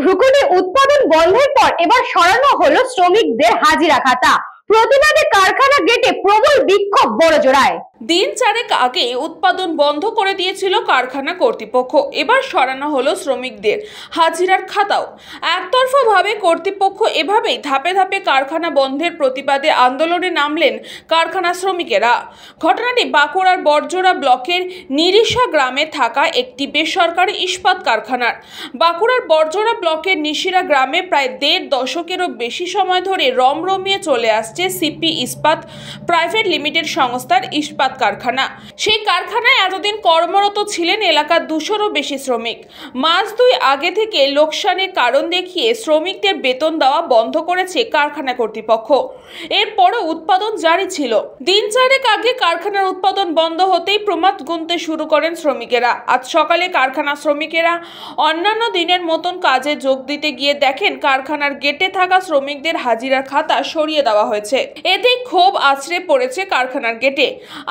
ভ্রুকুটি উৎপাদন বন্ধের পর এবার সরানো হলো শ্রমিকদের হাজিরা খাতা। প্রতিবাদে কারখানা গেটে প্রবল বিক্ষোভ বড়জোড়ায়। দিন চারেক আগে উৎপাদন বন্ধ করে দিয়েছিল কারখানা কর্তৃপক্ষ, এবার সরানো হলো শ্রমিকদের হাজিরার খাতাও। একতরফাভাবে কর্তৃপক্ষ এভাবেই ধাপে ধাপে কারখানা বন্ধের প্রতিবাদে আন্দোলনে নামলেন কারখানা শ্রমিকেরা। ঘটনাটি বাঁকুড়ার বড়জোড়া ব্লকের নিরিশা গ্রামে থাকা একটি বেসরকারি ইস্পাত কারখানার। বাঁকুড়ার বড়জোড়া ব্লকের নিশিরা গ্রামে প্রায় ১.৫ দশকেরও বেশি সময় ধরে রমরমিয়ে চলে আসছে সিপি ইস্পাত প্রাইভেট লিমিটেড সংস্থার ইস্পাত কারখানা। সেই কারখানায় এতদিন কর্মরত ছিলেন এলাকার ২০০-রও বেশি শ্রমিক। মাস ২ আগে থেকে লোকসানের কারণ দেখিয়ে শ্রমিকদের বেতন দেওয়া বন্ধ করেছে কারখানা কর্তৃপক্ষ। এরপরও উৎপাদন জারি ছিল। দিন চারেক আগে কারখানার উৎপাদন বন্ধ হতেই প্রমাদ গুনতে শুরু করেন শ্রমিকেরা। আজ সকালে কারখানা শ্রমিকেরা অন্যান্য দিনের মতন কাজে যোগ দিতে গিয়ে দেখেন কারখানার গেটে থাকা শ্রমিকদের হাজিরার খাতা সরিয়ে দেওয়া হয়েছে। এতেই ক্ষোভ আছড়ে পড়েছে কারখানার গেটে।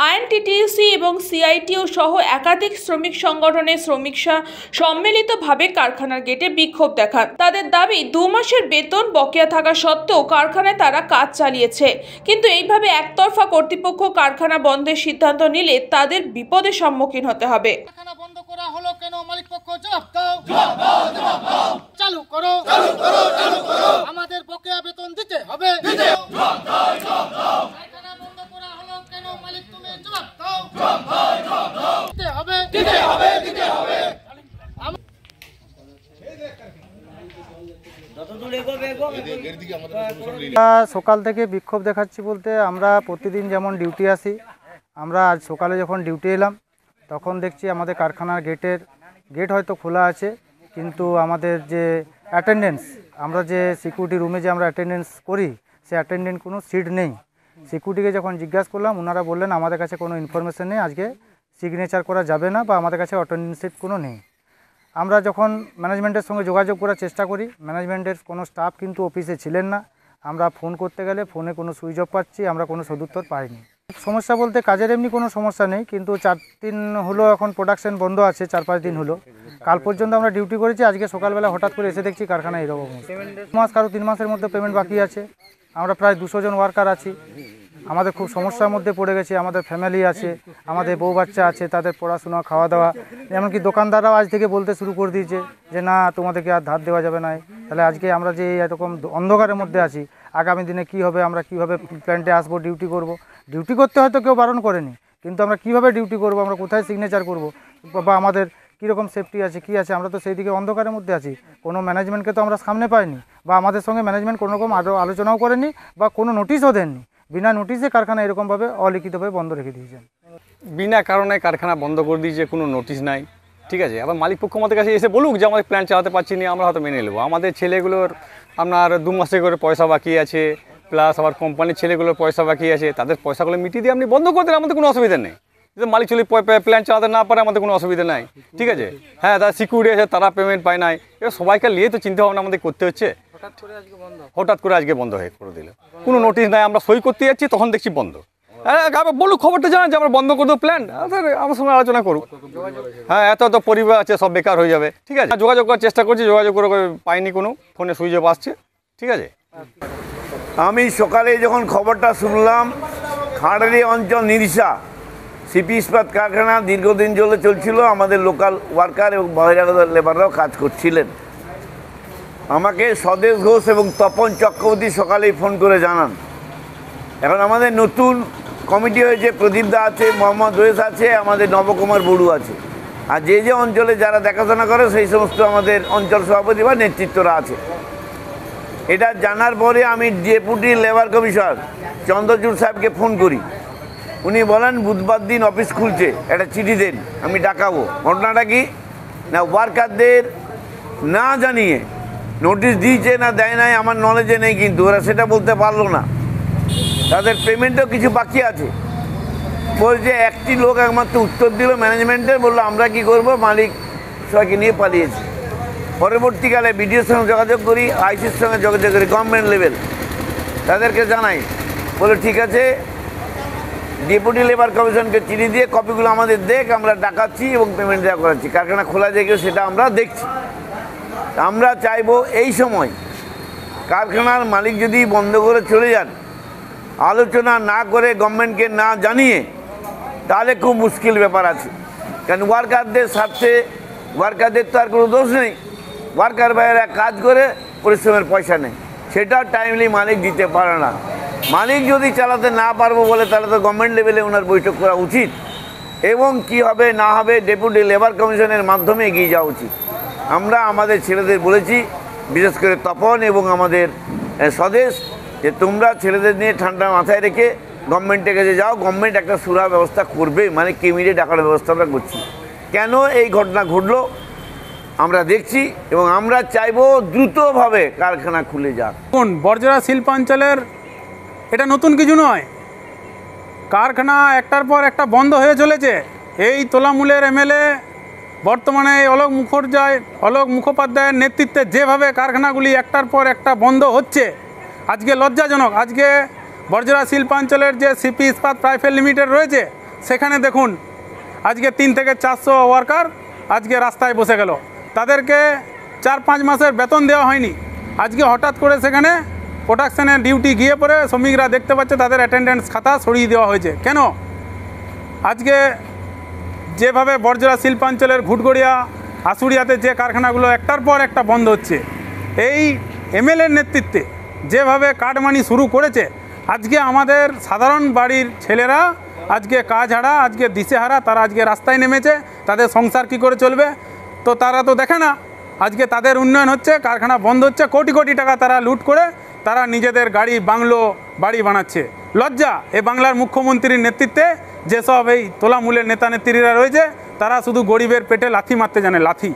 আইএনটিটিইউসি এবং সিআইটিইউ সহ একাধিক শ্রমিক সংগঠনের শ্রমিকরা সম্মিলিতভাবে কারখানার গেটে বিক্ষোভ দেখান। তাদের দাবি ২ মাসের বেতন বকেয়া থাকা সত্ত্বেও কারখানায় তারা কাজ চালিয়েছে, কিন্তু এইভাবে একতরফা কর্তৃপক্ষ কারখানা বন্ধের সিদ্ধান্ত নিলে তাদের বিপদের সম্মুখীন হতে হবে। কারখানা বন্ধ করা হলো কেন? মালিক পক্ষ জবাব দাও। চালু করো, আমাদের বকেয়া বেতন দিতে হবে। কারখানা বন্ধ করা হলো কেন? মালিক তুমি জবাব দাও। দিতে হবে। সকাল থেকে বিক্ষোভ দেখাচ্ছি বলতে, আমরা প্রতিদিন যেমন ডিউটি আসি, আমরা আজ সকালে যখন ডিউটি এলাম তখন দেখছি আমাদের কারখানার গেট হয়তো খোলা আছে, কিন্তু আমাদের যে অ্যাটেন্ডেন্স, আমরা যে সিকিউরিটি রুমে যে আমরা অ্যাটেন্ডেন্স করি, সে অ্যাটেন্ডেন্ট কোনো সিট নেই। সিকিউরিটিকে যখন জিজ্ঞাসা করলাম, ওনারা বললেন আমাদের কাছে কোনো ইনফরমেশন নেই, আজকে সিগনেচার করা যাবে না, বা আমাদের কাছে অ্যাটেন্ডেন্স সিট কোনো নেই। আমরা যখন ম্যানেজমেন্টের সঙ্গে যোগাযোগ করার চেষ্টা করি, ম্যানেজমেন্টের কোনো স্টাফ কিন্তু অফিসে ছিলেন না। আমরা ফোন করতে গেলে ফোনে কোনো সুইচ অফ পাচ্ছি, আমরা কোনো সদুত্তর পাইনি। সমস্যা বলতে কাজের এমনি কোনো সমস্যা নেই, কিন্তু 4 দিন হলো এখন প্রোডাকশন বন্ধ আছে, 4-5 দিন হলো। কাল পর্যন্ত আমরা ডিউটি করেছি, আজকে সকালবেলা হঠাৎ করে এসে দেখছি কারখানা এরকম। 2 মাস কারো 3 মাসের মধ্যে পেমেন্ট বাকি আছে। আমরা প্রায় 200 জন ওয়ার্কার আছি। আমাদের খুব সমস্যার মধ্যে পড়ে গেছে। আমাদের ফ্যামিলি আছে, আমাদের বউ বাচ্চা আছে, তাদের পড়াশোনা, খাওয়া দাওয়া। এমনকি দোকানদাররাও আজ থেকে বলতে শুরু করে দিয়েছে যে না, তোমাদেরকে আর ধার দেওয়া যাবে না। তাহলে আজকে আমরা যে এরকম অন্ধকারের মধ্যে আছি, আগামী দিনে কি হবে, আমরা কিভাবে প্ল্যান্টে আসবো, ডিউটি করব। ডিউটি করতে হয়তো কেউ বারণ করেনি, কিন্তু আমরা কিভাবে ডিউটি করব, আমরা কোথায় সিগনেচার করব, বা আমাদের কীরকম সেফটি আছে, কি আছে, আমরা তো সেই দিকে অন্ধকারের মধ্যে আছি। কোনো ম্যানেজমেন্টকে তো আমরা সামনে পাইনি, বা আমাদের সঙ্গে ম্যানেজমেন্ট কোনো রকম আলোচনাও করেনি, বা কোনো নোটিশও দেননি। বিনা নোটিশে কারখানা এরকমভাবে অলিখিতভাবে বন্ধ রেখে দিয়েছেন। বিনা কারণে কারখানা বন্ধ করে দিয়েছে, কোনো নোটিশ নাই। ঠিক আছে, আবার মালিক পক্ষ আমাদের কাছে এসে বলুক যে আমাদের প্ল্যান চালাতে পারছি না, আমরা হয়তো মেনে নেবো। আমাদের ছেলেগুলোর আপনার 2 মাসে করে পয়সা বাকি আছে, প্লাস আবার কোম্পানির ছেলেগুলোর পয়সা বাকি আছে, তাদের পয়সাগুলো মিটিয়ে দিয়ে আপনি বন্ধ করে দিলে আমাদের কোনো অসুবিধা নেই। যদি মালিক চলে প্ল্যান চালাতে না পারে, আমাদের কোনো অসুবিধা নাই। ঠিক আছে, হ্যাঁ, তারা সিকিউরিটি আছে, তারা পেমেন্ট পায় নাই। এবার সবাইকে নিয়ে তো চিন্তা ভাবনা আমাদের করতে হচ্ছে। হঠাৎ করে আজকে বন্ধ হয়ে করে দিল, কোনো নোটিশ নাই। আমরা সই করতে যাচ্ছি, তখন দেখছি বন্ধ। বলুক, খবরটা জানান যে আমরা বন্ধ করে দেবো প্ল্যান, আমার সঙ্গে আলোচনা করুক। হ্যাঁ, এত পরিবার আছে, সব বেকার হয়ে যাবে। ঠিক আছে, যোগাযোগ করার চেষ্টা করছি, যোগাযোগ করে পাইনি, কোনো ফোনে সুইচ অফ আসছে। ঠিক আছে, আমি সকালে যখন খবরটা শুনলাম, খাঁড়ারি অঞ্চল নিরিশা সিপি ইস্পাত কারখানা দীর্ঘদিন ধরে চলছিল, আমাদের লোকাল ওয়ার্কার এবং বহিরাগত লেবাররাও কাজ করছিলেন। আমাকে স্বদেশ ঘোষ এবং তপন চক্রবর্তী সকালেই ফোন করে জানান। এখন আমাদের নতুন কমিটি হয়েছে, প্রদীপ দা আছে, মোহাম্মদ রয়েস আছে, আমাদের নবকুমার বড়ু আছে, আর যে যে অঞ্চলে যারা দেখাশোনা করে সেই সমস্ত আমাদের অঞ্চল সভাপতি বা নেতৃত্বরা আছে। এটা জানার পরে আমি ডেপুটি লেবার কমিশনার চন্দ্রচূড় সাহেবকে ফোন করি। উনি বলেন বুধবার দিন অফিস খুলছে, একটা চিঠি দেন, আমি ডাকাবো। ঘটনাটা কি না, ওয়ার্কারদের না জানিয়ে নোটিশ দিয়েছে না দেয় নাই আমার নলেজে নেই, কিন্তু ওরা সেটা বলতে পারলো না। তাদের পেমেন্টও কিছু বাকি আছে। বলছে একটি লোক একমাত্র উত্তর দিল ম্যানেজমেন্টের, বললো আমরা কি করব, মালিক সবাইকে নিয়ে পালিয়েছে। পরবর্তীকালে বিডিওর সঙ্গে যোগাযোগ করি, আইসির সঙ্গে যোগাযোগ করি, গভর্নমেন্ট লেভেল, তাদেরকে জানাই, বলে ঠিক আছে, ডেপুটি লেবার কমিশনকে চিঠি দিয়ে কপিগুলো আমাদের দেখ, আমরা ডাকাচ্ছি এবং পেমেন্ট দেওয়া করাচ্ছি, কারখানা খোলা যায় কেউ সেটা আমরা দেখছি। আমরা চাইবো এই সময় কারখানার মালিক যদি বন্ধ করে চলে যান, আলোচনা না করে গভর্নমেন্টকে না জানিয়ে, তাহলে খুব মুশকিল ব্যাপার আছে। কারণ ওয়ার্কারদের স্বার্থে, ওয়ার্কারদের তো আর কোনো দোষ নেই, ওয়ার্কার ভাইয়েরা কাজ করে পরিশ্রমের পয়সা নেই, সেটা টাইমলি মালিক দিতে পারে না। মালিক যদি চালাতে না পারবো বলে তাহলে তো গভর্নমেন্ট লেভেলে ওনার বৈঠক করা উচিত এবং কি হবে না হবে ডেপুটি লেবার কমিশনের মাধ্যমে এগিয়ে যাওয়া উচিত। আমরা আমাদের ছেলেদের বলেছি, বিশেষ করে তপন এবং আমাদের স্বদেশ, যে তোমরা ছেলেদের নিয়ে ঠান্ডা মাথায় রেখে গভর্নমেন্টের কাছে যাও, গভর্নমেন্ট একটা সুরা ব্যবস্থা করবে, মানে কেমিরে ডাকার ব্যবস্থা আমরা করছি। কেন এই ঘটনা ঘটলো আমরা দেখছি এবং আমরা চাইবো দ্রুতভাবে কারখানা খুলে যাক। বর্জরা শিল্পাঞ্চলের এটা নতুন কিছু নয়, কারখানা একটার পর একটা বন্ধ হয়ে চলেছে। এই তোলামূলের এমএলএ বর্তমানে অলোক মুখোপাধ্যায়ের নেতৃত্বে যেভাবে কারখানাগুলি একটার পর একটা বন্ধ হচ্ছে, আজকে লজ্জাজনক। আজকে বর্জরা শিল্পাঞ্চলের যে সিপি ইস্পাত প্রাইভেট লিমিটেড রয়েছে, সেখানে দেখুন আজকে 300 থেকে 400 ওয়ার্কার আজকে রাস্তায় বসে গেল, তাদেরকে 4-5 মাসের বেতন দেওয়া হয়নি। আজকে হঠাৎ করে সেখানে প্রোডাকশানের ডিউটি গিয়ে পরে শ্রমিকরা দেখতে পাচ্ছে তাদের অ্যাটেন্ডেন্স খাতা সরিয়ে দেওয়া হয়েছে। কেন? আজকে যেভাবে বর্জরা শিল্পাঞ্চলের ঘুটগড়িয়া, আশুড়িয়াতে যে কারখানাগুলো একটার পর একটা বন্ধ হচ্ছে, এই এমএলএর নেতৃত্বে যেভাবে কাটমানি শুরু করেছে, আজকে আমাদের সাধারণ বাড়ির ছেলেরা আজকে কাজ হারা, আজকে দিশেহারা, তারা আজকে রাস্তায় নেমেছে। তাদের সংসার কি করে চলবে? তো তারা তো দেখে না, আজকে তাদের উন্নয়ন হচ্ছে, কারখানা বন্ধ হচ্ছে, কোটি কোটি টাকা তারা লুট করে তারা নিজেদের গাড়ি বাংলো বাড়ি বানাচ্ছে। লজ্জা! এ বাংলার মুখ্যমন্ত্রীর নেতৃত্বে যেসব এই তোলামূলের নেতা নেত্রীরা রয়েছে, তারা শুধু গরিবের পেটে লাথি মারতে জানে, লাথি।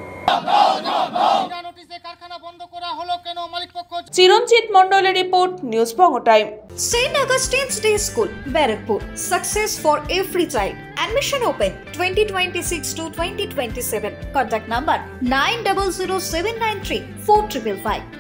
চিরঞ্জিত মণ্ডলের report, news Banga time. St. Augustine's Day School, Barrackpur. Success for every child. Admission open 2026 to 2027. Contact number 900793 4555.